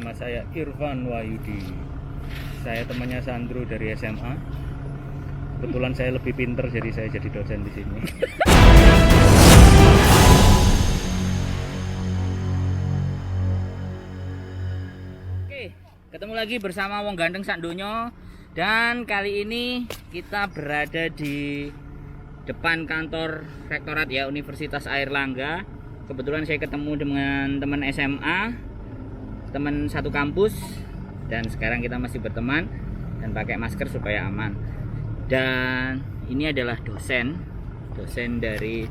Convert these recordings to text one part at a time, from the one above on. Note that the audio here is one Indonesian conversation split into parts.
nama saya Irfan Wahyudi. Saya temannya Sandro dari SMA. Kebetulan saya lebih pinter, jadi saya jadi dosen di sini. Oke, ketemu lagi bersama Wong Ganteng sak donya. Dan kali ini kita berada di depan kantor Rektorat ya Universitas Airlangga. Kebetulan saya ketemu dengan teman SMA, teman satu kampus, dan sekarang kita masih berteman dan pakai masker supaya aman. Dan ini adalah dosen dari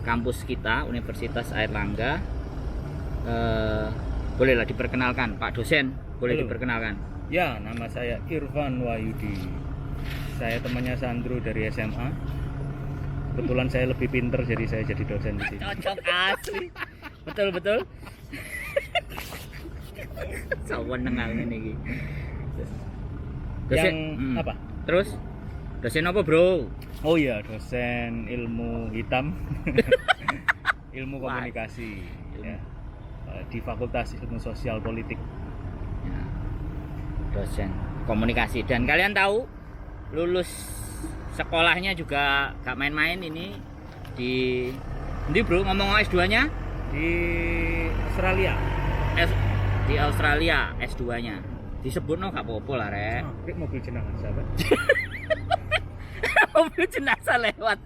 kampus kita Universitas Airlangga. Bolehlah diperkenalkan, Pak dosen, boleh Halo. diperkenalkan. Ya, nama saya Irfan Wahyudi. Saya temannya Sandro dari SMA. Kebetulan saya lebih pinter, jadi saya jadi dosen di sini. Cocok asli. Betul. Sawan nengal ini. Yang apa? Terus dosen apa, Bro? Oh iya, dosen ilmu hitam. Ilmu komunikasi ya. Di Fakultas Ilmu Sosial Politik. Ya, dosen komunikasi. Dan kalian tahu lulus sekolahnya juga gak main-main ini di Bro, ngomong S2-nya Di Australia. di Australia S2-nya. Disebut no gak apa-apa lah, Rek. Mobil jenengan sahabat. Mobil jenazah lewat.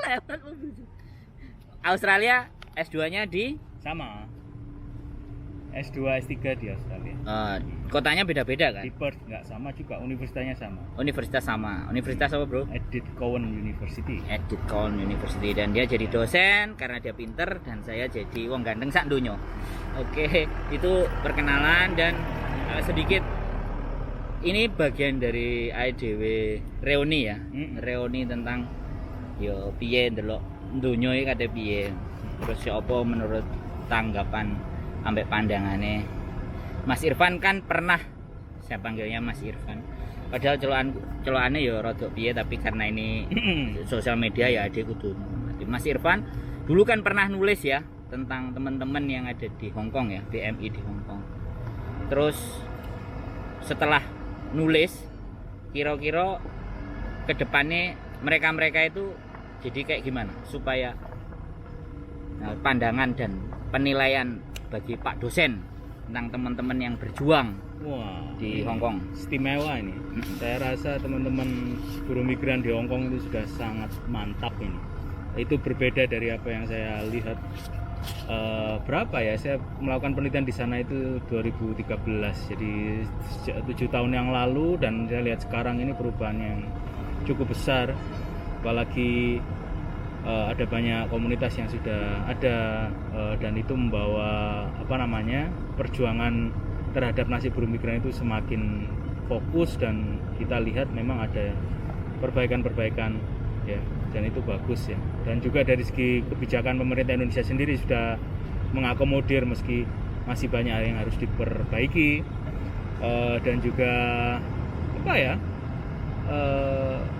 Lewat mobil. Australia S2-nya di Sama. S2, S3 di Australia. kotanya beda-beda kan? Di Perth nggak sama juga, universitasnya sama. Universitas sama. Universitas apa, Bro? Edith Cowan University. Edith Cowan University. Dan dia jadi dosen karena dia pinter, dan saya jadi wong ganteng sak donya. Oke, itu perkenalan. Dan sedikit ini bagian dari IDW reuni ya. Reuni tentang yo piye ndelok donya iki kate piye. Terus apa menurut tanggapan ambek pandangannya Mas Irfan. Kan pernah saya panggilnya Mas Irfan, padahal celokannya ya rada piye, tapi karena ini sosial media ya adik kudu. Mas Irfan dulu kan pernah nulis ya tentang teman-teman yang ada di Hong Kong ya, BMI di Hong Kong. Terus setelah nulis, kira-kira kedepannya mereka itu jadi kayak gimana supaya pandangan dan penilaian bagi Pak dosen tentang teman-teman yang berjuang di Hong Kong. Istimewa ini. Saya rasa teman-teman buruh migran di Hong Kong itu sudah sangat mantap ini. Itu berbeda dari apa yang saya lihat. Berapa ya? Saya melakukan penelitian di sana itu 2013. Jadi sejak 7 tahun yang lalu, dan saya lihat sekarang ini perubahan yang cukup besar. Apalagi ada banyak komunitas yang sudah ada, dan itu membawa perjuangan terhadap nasib buruh migran itu semakin fokus, dan kita lihat memang ada perbaikan ya, dan itu bagus ya. Dan juga dari segi kebijakan pemerintah Indonesia sendiri sudah mengakomodir meski masih banyak yang harus diperbaiki, dan juga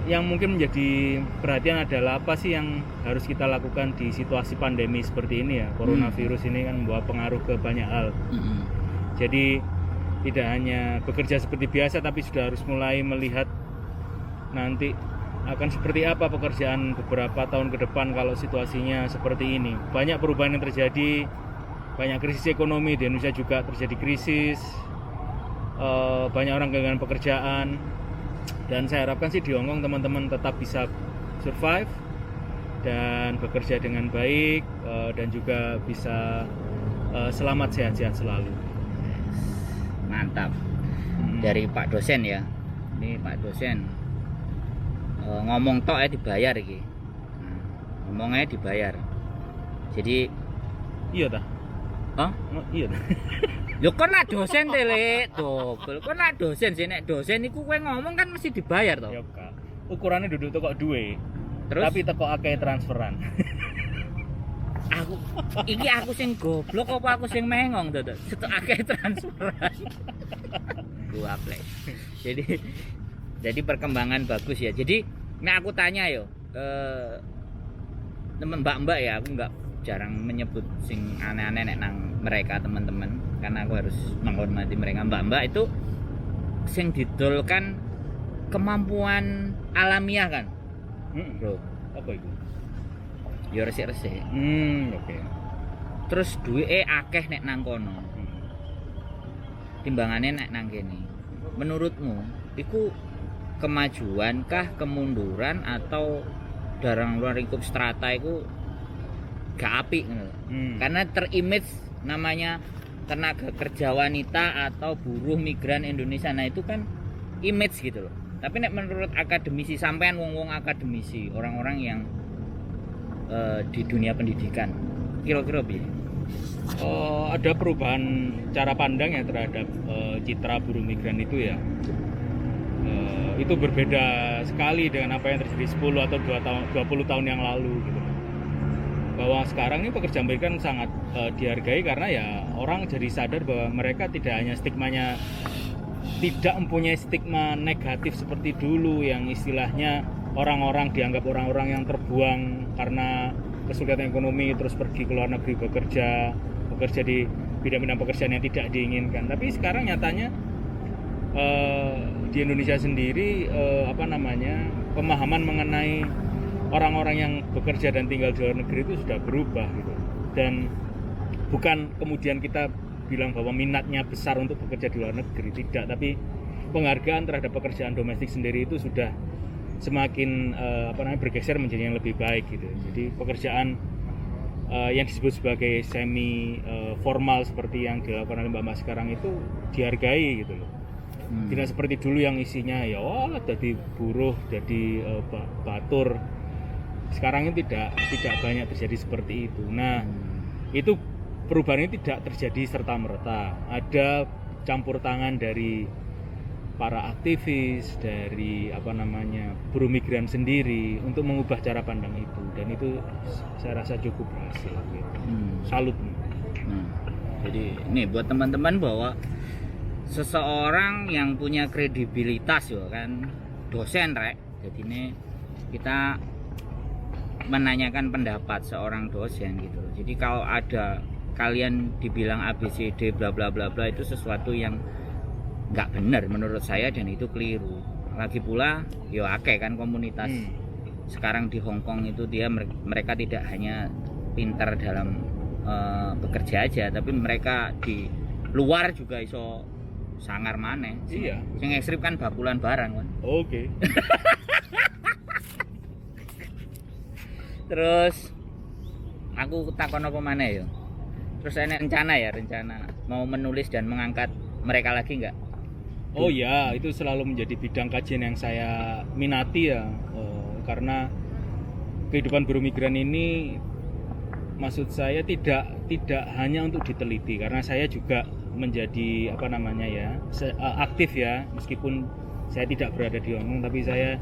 yang mungkin menjadi perhatian adalah apa sih yang harus kita lakukan di situasi pandemi seperti ini ya. Coronavirus ini kan membawa pengaruh ke banyak hal. Jadi tidak hanya bekerja seperti biasa, tapi sudah harus mulai melihat nanti akan seperti apa pekerjaan beberapa tahun ke depan kalau situasinya seperti ini. Banyak perubahan yang terjadi, banyak krisis ekonomi di Indonesia juga terjadi krisis, banyak orang kehilangan pekerjaan. Dan saya harapkan sih di Hong Kong teman-teman tetap bisa survive dan bekerja dengan baik, dan juga bisa selamat sehat-sehat selalu. Mantap. Dari Pak dosen ya. Ini Pak dosen ngomong tok ya dibayar iki. Ngomongnya dibayar. Jadi Iya dah. Hah? Iya dah. Lho kon lah dosen tele, dobel. Kon lah dosen sih, nek dosen iku kowe ngomong kan mesti dibayar toh. Ya Kak. Ukurannya duduk toko duwe. Terus Tapi toko akeh transferan. aku sing goblok apa aku sing mengong to, setok akeh transferan. Gua play. Jadi perkembangan bagus ya. Jadi nek aku tanya yo, temen mbak-mbak ya, aku nggak jarang menyebut sing aneh-aneh nek nang mereka teman-teman. karena aku harus menghormati mereka. Mbak-mbak itu sing didol kemampuan alamiah kan, bro. Apa itu? Ya resik-resik. Oke. Terus duwike akeh nek nang kono. Timbangane nek nang kene. Menurutmu iku kemajuan kah, kemunduran, atau darang luar lingkup strata iku gak apik ngono. Karena terimage namanya tenaga kerja wanita atau buruh migran Indonesia, nah itu kan image gitu loh. Tapi nek menurut akademisi, sampean wong-wong akademisi, orang-orang yang di dunia pendidikan, kira-kira piye? Ada perubahan cara pandang ya terhadap citra buruh migran itu ya. Itu berbeda sekali dengan apa yang terjadi 10 atau 20 tahun yang lalu gitu. Bahwa sekarang ini pekerja migran sangat dihargai karena ya orang jadi sadar bahwa mereka tidak hanya stigmanya, tidak mempunyai stigma negatif seperti dulu yang istilahnya orang-orang dianggap orang-orang yang terbuang karena kesulitan ekonomi terus pergi ke luar negeri bekerja di bidang-bidang pekerjaan yang tidak diinginkan. Tapi sekarang nyatanya di Indonesia sendiri pemahaman mengenai orang-orang yang bekerja dan tinggal di luar negeri itu sudah berubah gitu. Dan bukan kemudian kita bilang bahwa minatnya besar untuk bekerja di luar negeri, tidak, tapi penghargaan terhadap pekerjaan domestik sendiri itu sudah semakin bergeser menjadi yang lebih baik gitu. Jadi pekerjaan yang disebut sebagai semi formal seperti yang dilakukan oleh Mbak sekarang itu dihargai gitu loh. Tidak seperti dulu yang isinya ya jadi buruh, jadi batur. Sekarang ini tidak banyak terjadi seperti itu. Nah, itu perubahan ini tidak terjadi serta-merta. Ada campur tangan dari para aktivis, dari buruh migran sendiri untuk mengubah cara pandang itu, dan itu saya rasa cukup berhasil gitu. Salut. Jadi ini buat teman-teman bahwa seseorang yang punya kredibilitas ya kan dosen rek. Jadi ini kita menanyakan pendapat seorang dosen gitu. Jadi kalau ada kalian dibilang ABCD bla bla bla bla, itu sesuatu yang nggak benar menurut saya dan itu keliru. Lagi pula yo akeh kan komunitas sekarang di Hong Kong itu mereka tidak hanya pintar dalam bekerja aja, tapi mereka di luar juga iso sangar maneh. Iya. Sing ekstrim kan bakulan barang kan. Oke. Terus aku takon apa maneh ya. Terus ada rencana mau menulis dan mengangkat mereka lagi nggak? Oh ya, itu selalu menjadi bidang kajian yang saya minati ya, karena kehidupan buruh migran ini, maksud saya tidak hanya untuk diteliti, karena saya juga menjadi aktif ya, meskipun saya tidak berada di Hong Kong, tapi saya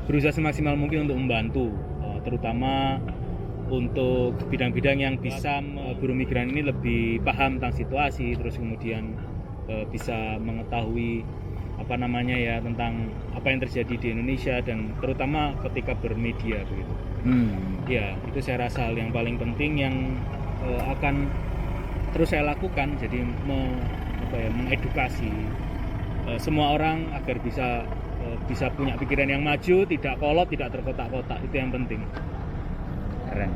berusaha semaksimal mungkin untuk membantu, terutama untuk bidang-bidang yang bisa buruh migran ini lebih paham tentang situasi, terus kemudian bisa mengetahui tentang apa yang terjadi di Indonesia dan terutama ketika bermedia begitu. Ya, itu saya rasa hal yang paling penting yang akan terus saya lakukan. Jadi mengedukasi semua orang agar bisa punya pikiran yang maju, tidak kolot, tidak terkotak-kotak. Itu yang penting. Keren.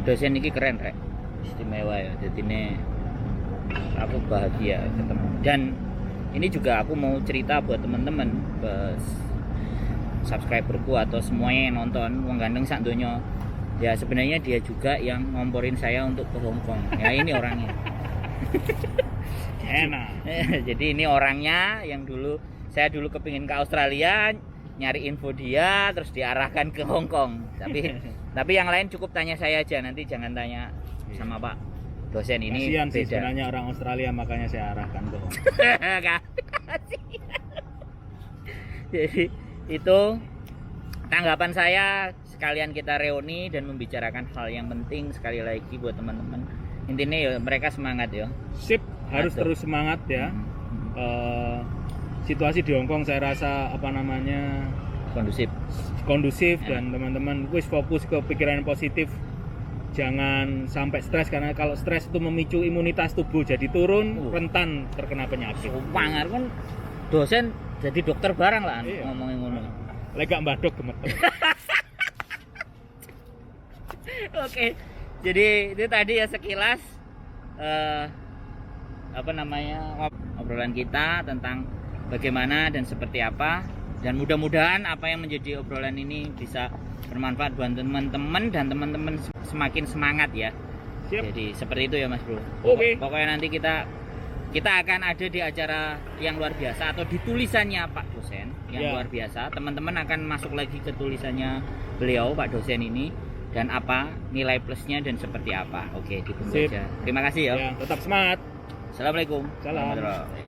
Dosen ini keren rek, istimewa ya. Jadi ini aku bahagia ketemu. Dan ini juga aku mau cerita buat teman-teman, subscriberku atau semuanya yang nonton wong gandeng sak donya. Ya sebenarnya dia juga yang ngomporin saya untuk ke Hong Kong. Ya ini orangnya. Enak. Jadi ini orangnya yang saya dulu kepingin ke Australia, nyari info dia terus diarahkan ke Hong Kong. Tapi yang lain cukup tanya saya aja, nanti jangan tanya sama Pak dosen ini. Kasian sih beda. sebenarnya orang Australia, makanya saya arahkan ke Hong Kong. Jadi itu tanggapan saya, sekalian kita reuni dan membicarakan hal yang penting sekali lagi buat teman-teman. Intinya ya mereka semangat ya. Sip, harus terus semangat ya. Situasi di Hong Kong saya rasa kondusif dan teman-teman wis fokus ke pikiran positif, jangan sampai stres, karena kalau stres itu memicu imunitas tubuh jadi turun, Oh. rentan terkena penyakit. Wangar kan dosen jadi dokter barang lah Iya. ngomongin ngono. Lek gak mbadok gemeter. Oke, jadi itu tadi ya sekilas obrolan kita tentang bagaimana dan seperti apa, dan mudah-mudahan apa yang menjadi obrolan ini bisa bermanfaat buat teman-teman dan teman-teman semakin semangat ya. Siap. Jadi seperti itu ya Mas Bro. Oke. Pokoknya nanti kita akan ada di acara yang luar biasa atau di tulisannya Pak dosen yang Ya. luar biasa. Teman-teman akan masuk lagi ke tulisannya beliau Pak dosen ini, dan apa nilai plusnya dan seperti apa. Oke, ditunggu Sip. aja. Terima kasih ya. Ya, tetap semangat. Assalamualaikum. Salam. Warahmatullahi wabarakatuh.